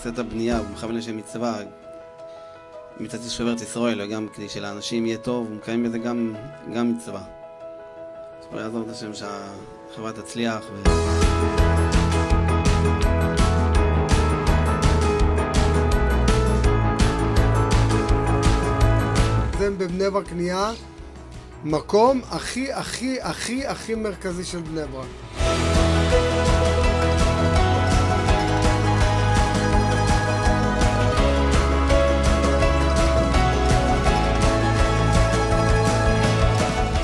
עושה את הבנייה, הוא מכוון לשם מצווה, מצד שוברת ישראל, וגם כדי שלאנשים יהיה טוב, הוא מקיים בזה גם מצווה. אז פה יעזור את השם שהחברה תצליח. זה בבני ברק נהיה מקום הכי מרכזי של בני ברק.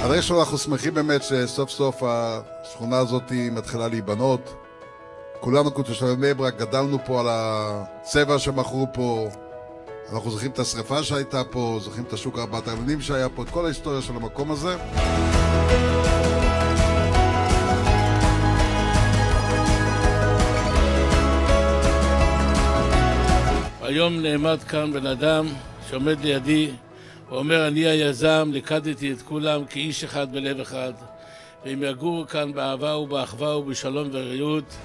אז ראשון אנחנו שמחים באמת שסוף סוף השכונה הזאת מתחילה להיבנות. כולנו כתושבי בני ברק גדלנו פה על הצבע שמכרו פה. אנחנו זוכרים את השריפה שהייתה פה, זוכרים את השוק 4 העלמונים שהיה פה, את כל ההיסטוריה של המקום הזה. היום נעמד כאן בן אדם שעומד לידי, הוא אומר, אני היזם, לקדתי את כולם כאיש אחד בלב אחד, והם יגורו כאן באהבה ובאחווה ובשלום ורעות.